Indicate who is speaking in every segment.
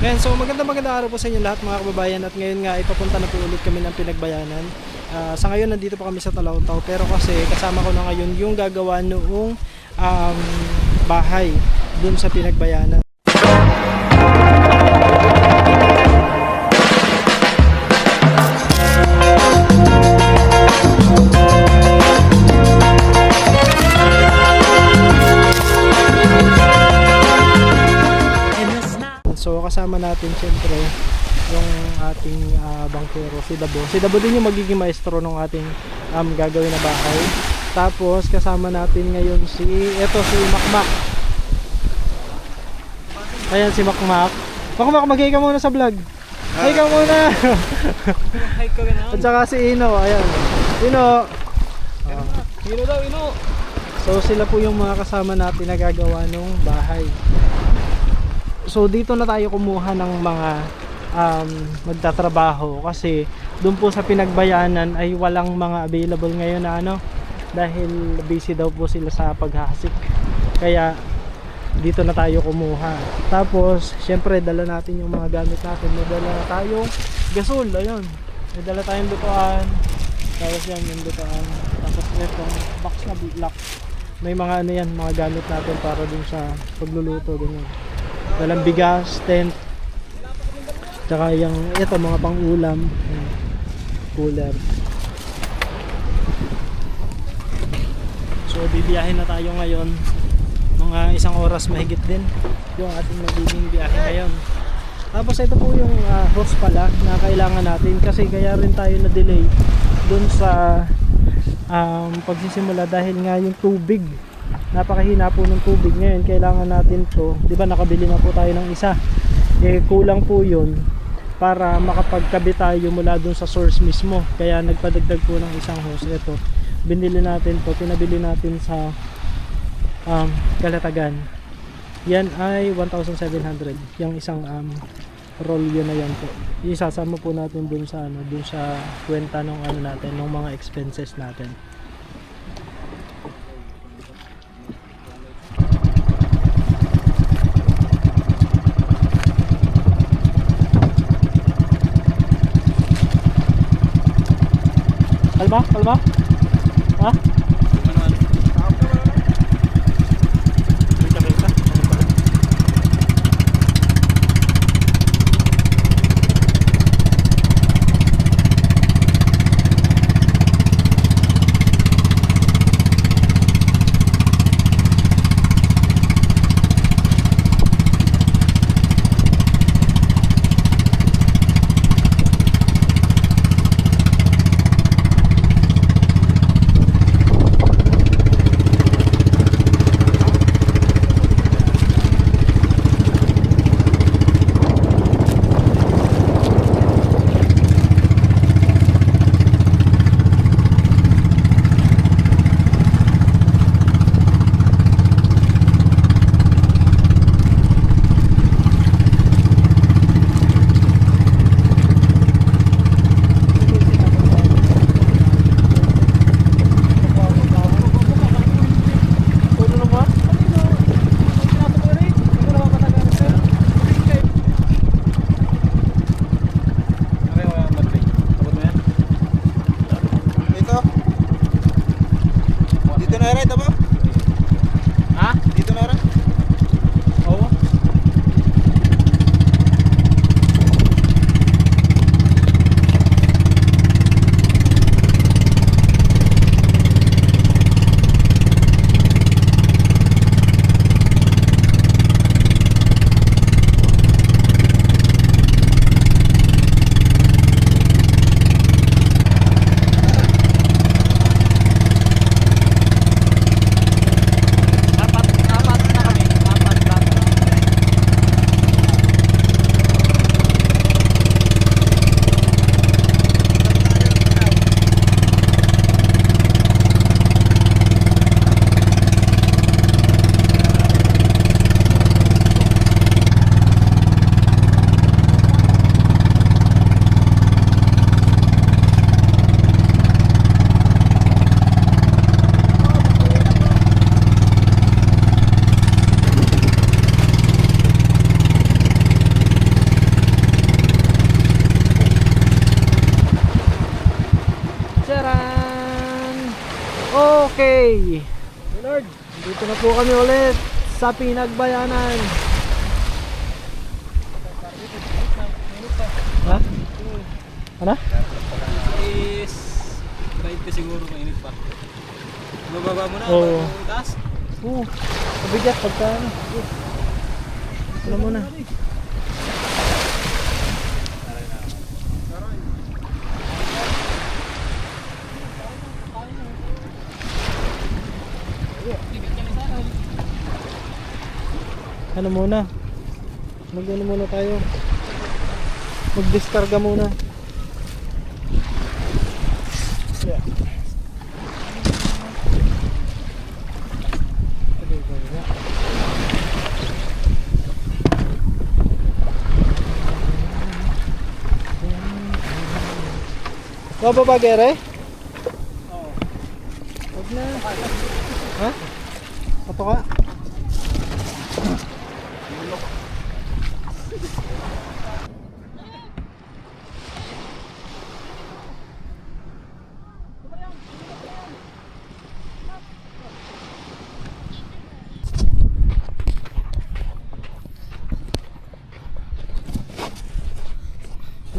Speaker 1: Ayan, so magandang araw po sa inyo lahat mga kababayan, at ngayon nga ipapunta na po ulit kami ng Pinagbayanan. Sa ngayon nandito pa kami sa Talawtaw, pero kasi kasama ko na ngayon yung gagawa noong bahay dun sa Pinagbayanan. So kasama natin syempre yung ating bangkero, si Dabo. Si Dabo din yung magiging maestro ng ating gagawin na bahay. Tapos kasama natin ngayon si Makmak. Ayan si Makmak. Makmak, mag-hi ka muna sa vlog. Hi ka muna.
Speaker 2: Hi ka na.
Speaker 1: At saka si Ino, ayan. Ino.
Speaker 2: Ino daw, Ino.
Speaker 1: So sila po yung mga kasama natin na gagawa ng bahay. So dito na tayo kumuha ng mga magtatrabaho kasi doon po sa Pinagbayanan ay walang mga available ngayon na dahil busy daw po sila sa paghahasik. Kaya dito na tayo kumuha. Tapos syempre dala natin yung mga gamit natin. May dala tayong gasol, ayun. May dala tayong lutuan. Tapos yan yung lutuan. Tapos itong box na block. May mga yan, mga gamit natin para dun sa pagluluto, ganyan. Dalang bigas, tent, tsaka yung ito mga pang-ulam, cooler. So bibiyahin na tayo ngayon, mga 1 oras mahigit din yung ating magiging biyahe ngayon. Tapos ito po yung hose pala na kailangan natin, kasi kaya rin tayo na delay dun sa pagsisimula dahil nga yung tubig, napakahina po ng tubig ngayon. Kailangan natin to, di ba nakabili na po tayo ng isa, kulang po yun para makapagkabit tayo mula dun sa source mismo. Kaya nagpadagdag po ng isang hose. Ito, binili natin to, pinabili natin sa Kalatagan. Yan ay 1,700 yung isang roll, yun na yan po. Isasama po natin dun sa dun sa kwenta ng natin, ng mga expenses natin. Kalma? Kalma? Ha? Okay.
Speaker 2: Leonard!
Speaker 1: Dito na po kami ulit sa Pinagbayanan. Ha? Ano?
Speaker 2: Is... Ride ka siguro mainit pa. Bababa mo na,
Speaker 1: Oo.
Speaker 2: bago taas.
Speaker 1: Oo. Mabigat pagka ano. Ano muna? Ano muna? Mag-ano muna tayo? Mag-discarga muna. Yeah. Wala ba gere?
Speaker 2: Oo.
Speaker 1: Huwag na. Ha? Pato ka?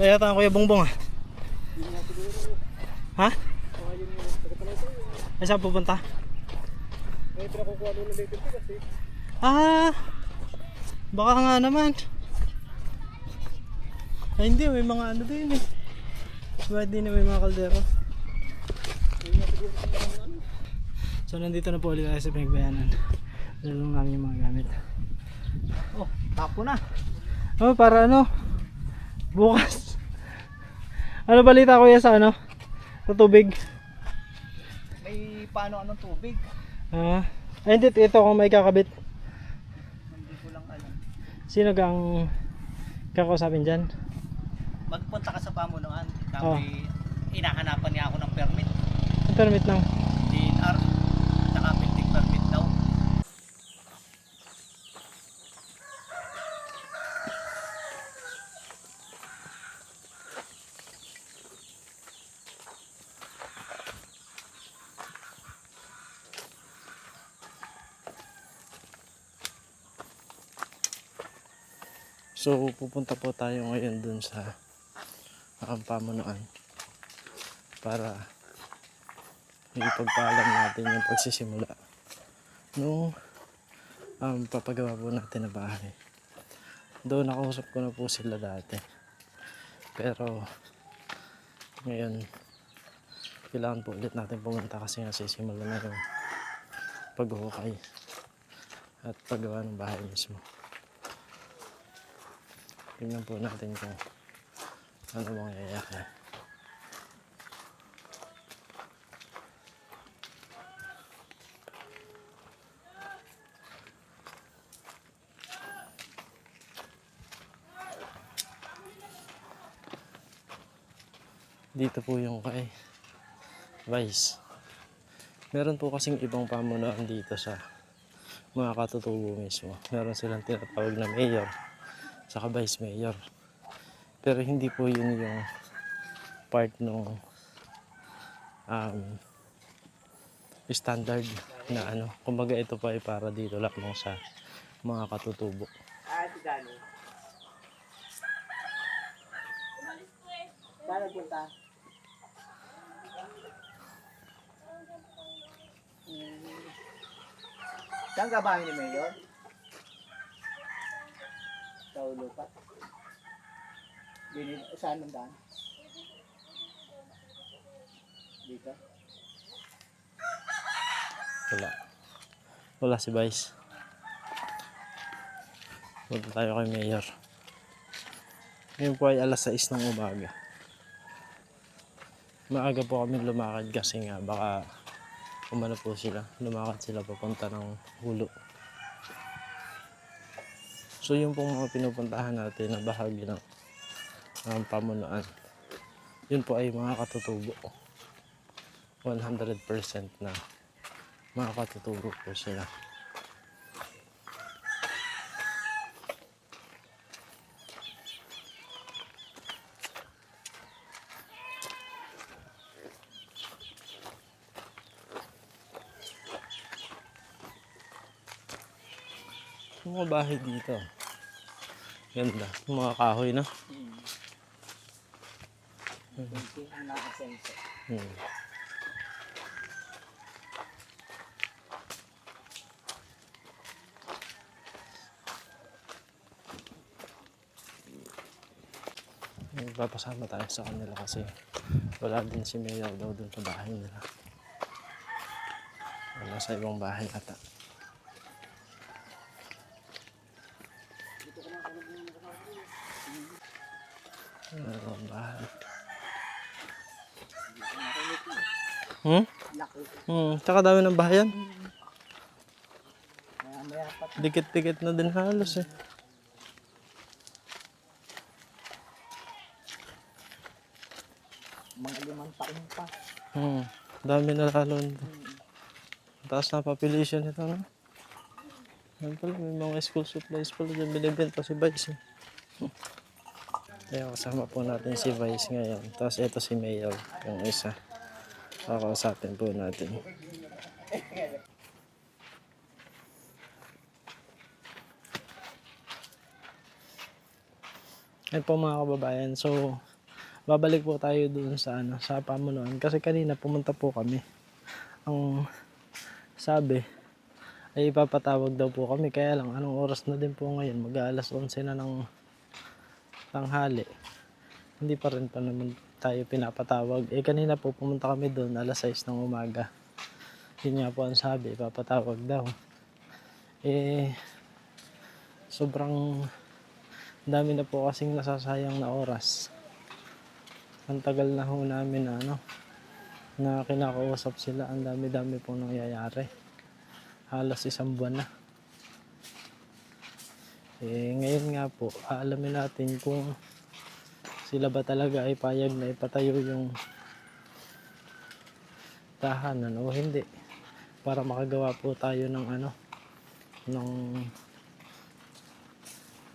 Speaker 1: Ano yata ang Kuya Bongbong ah? Ha? Ay saan pupunta?
Speaker 2: May pinakukuha doon ng level kasi.
Speaker 1: Ah, baka nga naman. Ay hindi, may mga ano din eh. Bakit din na may mga kaldero? So nandito na po ulit tayo sa Pinagbayanan. Dala lang namin yung mga gamit.
Speaker 2: Oh, tapo na.
Speaker 1: Oh, para ano? Bukas. Ano balita kuya sa ano? Sa tubig?
Speaker 2: May paano anong tubig?
Speaker 1: Ah, ay hindi, ito kung may kakabit.
Speaker 2: Hindi ko lang alam.
Speaker 1: Sino gang kakausapin dyan?
Speaker 3: Magpunta ka sa pamunuan.
Speaker 1: Oh.
Speaker 3: Tapos inahanapan niya ako ng permit.
Speaker 1: Ang permit lang.
Speaker 3: DNR. Saka building permit daw.
Speaker 1: So pupunta po tayo ngayon dun sa pamunuan para ipagpaalam natin yung pagsisimula nung papagawa po natin na bahay. Doon nakausap ko na po sila dati, pero ngayon kailangan po ulit natin pumunta kasi nga sisimula na yung paghuhukay at paggawa ng bahay mismo. Tingnan po natin kung ano mangyayari. Dito po yung kay Vice. Meron po kasing ibang pamunuan dito sa mga katutubo mismo. Meron silang tinatawag na mayor saka vice mayor. Pero hindi po yun yung part ng standard na ano. Kumbaga ito pa ay para dito lamang sa mga katutubo.
Speaker 3: Ah, si Dani. Saan nagpunta? Saan ka bahay ni Mayor? Sa Ulupat. Saan ang daan? Dito?
Speaker 1: Wala si Vice. Punta tayo kay mayor. Ngayon po ay alas 6 ng umaga. Maaga po kami lumakad kasi nga baka umano po sila. Lumakad sila papunta ng Hulo. So yung pong mga pinupuntahan natin na bahagi ng pamunuan, yun po ay mga katutubo. 100% na mga katutubo po sila. Yung mga bahay dito. Ganda. Yung mga kahoy, no?
Speaker 3: Kunti ang nakasenso.
Speaker 1: Hmm. Papasama tayo sa kanila kasi wala din si Mayor daw dun sa bahay nila. Wala sa ibang bahay ata. Ibang bahay.
Speaker 3: Laki.
Speaker 1: Tsaka dami ng bahayan.
Speaker 3: Maya pa.
Speaker 1: Dikit-dikit na din halos eh.
Speaker 3: Mga 5 taon pa.
Speaker 1: Dami na lalo. Taas na population ito, no? Yan pala, may mga school supplies pala dyan binibenta si Vice. Kaya kasama po natin si Vice ngayon. Tapos ito si Mayor, yung isa. Kakausapin po natin. Ayun po mga kababayan, so babalik po tayo doon sa sa pamunuan kasi kanina pumunta po kami. Ang sabi ay ipapatawag daw po kami, kaya lang anong oras na din po ngayon, mag-aalas 11 na ng tanghali. Hindi pa rin pa naman tayo pinapatawag. Kanina po pumunta kami doon alas 6 ng umaga. Yun nga po ang sabi, ipapatawag daw. Sobrang dami na po kasing nasasayang na oras. Ang tagal na ho namin na kinakausap sila. Ang dami-dami pong nangyayari. Halos 1 buwan na. Ngayon nga po, aalamin natin kung sila ba talaga ay payag na ipatayo yung tahanan o hindi. Para makagawa po tayo ng ng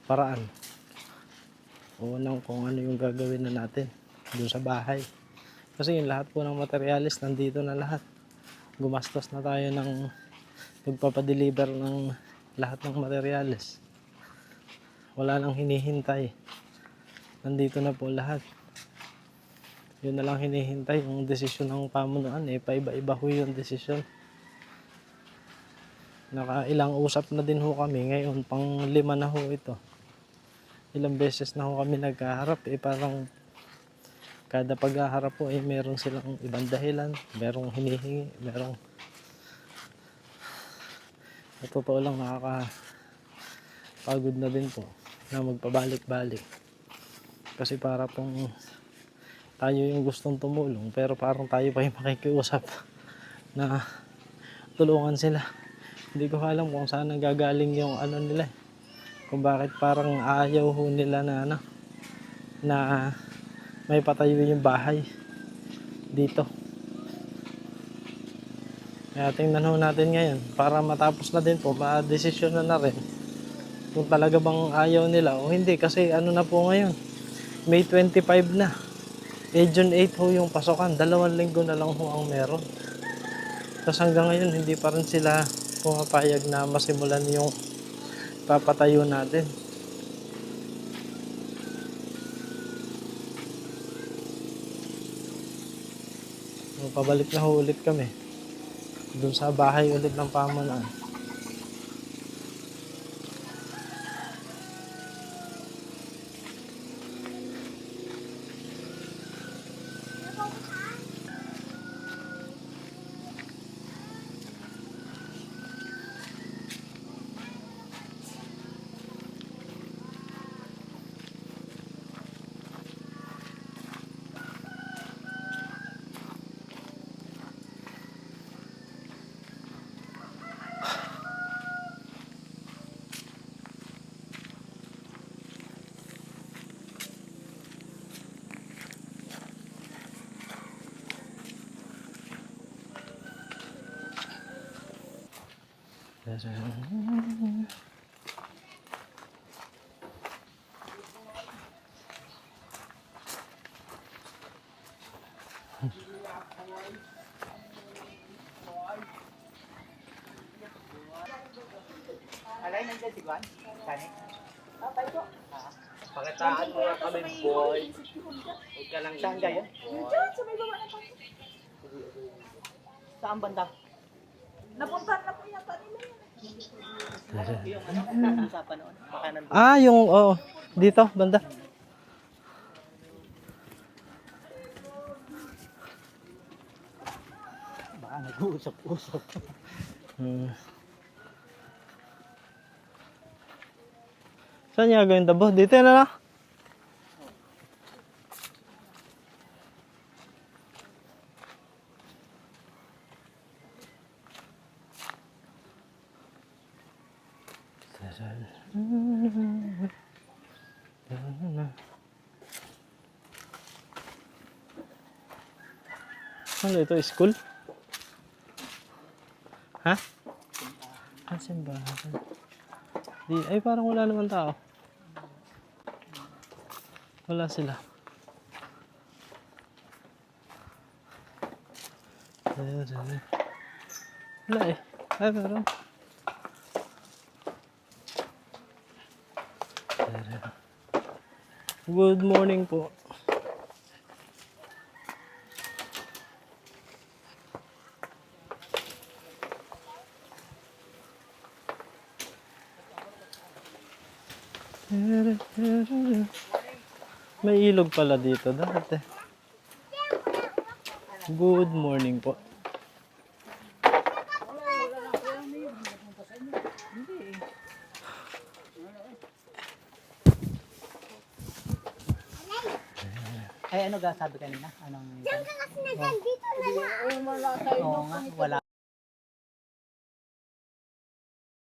Speaker 1: paraan. O kung ano yung gagawin na natin doon sa bahay. Kasi yung lahat po ng materialis nandito na lahat. Gumastos na tayo ng magpapadeliver ng lahat ng materialis. Wala nang hinihintay. Nandito na po lahat. Yun na lang hinihintay, yung desisyon ng pamunuan. Paiba-iba ho yung desisyon. Nakailang usap na din ho kami. Ngayon, pang 5 na ho ito. Ilang beses na ho kami nagkaharap. Parang kada paghaharap po meron silang ibang dahilan. Merong hinihingi. Merong sa totoo lang nakakapagod na din po na magpabalik-balik. Kasi para pong tayo yung gustong tumulong pero parang tayo pa yung makikiusap na tulungan sila. Hindi ko alam kung saan nanggagaling yung nila. Kung bakit parang ayaw ho nila na may patayo yung bahay dito. Kaya tingnan ho natin ngayon para matapos na din po, ma-desisyon na rin kung talaga bang ayaw nila o hindi. Kasi na po ngayon, May 25 na. June 8 ho yung pasokan. 2 linggo na lang ho ang meron. Tapos hanggang ngayon, hindi pa rin sila pumapayag na masimulan yung papatayo natin. Pabalik na ho ulit kami. Doon sa bahay ulit ng pamunuan.
Speaker 3: Alay, nandiyan si Juan? Kani?
Speaker 4: Pakitaan mo lang kami, boy. Huwag ka lang
Speaker 3: Saan kayo?
Speaker 5: Diyan, sa may baba ng pato.
Speaker 3: Saan banda?
Speaker 5: Napuntahan na po yata nila yan.
Speaker 3: Yung ano, usapan noon. Baka nandun.
Speaker 1: Ah, yung, oo. Dito, banda.
Speaker 3: Baka nag-uusap-usap.
Speaker 1: Hmm. Saan niya gawin tabo? Dito na lang. Ano ito? School? Ha? Ah, simbahan. Di, ay parang wala naman tao. Wala sila. Wala eh. Ay, meron. Good morning po. May ilog pala dito dati. Good morning po.
Speaker 3: Ay, ano ga sabi kanina? Anong... Oo nga, wala.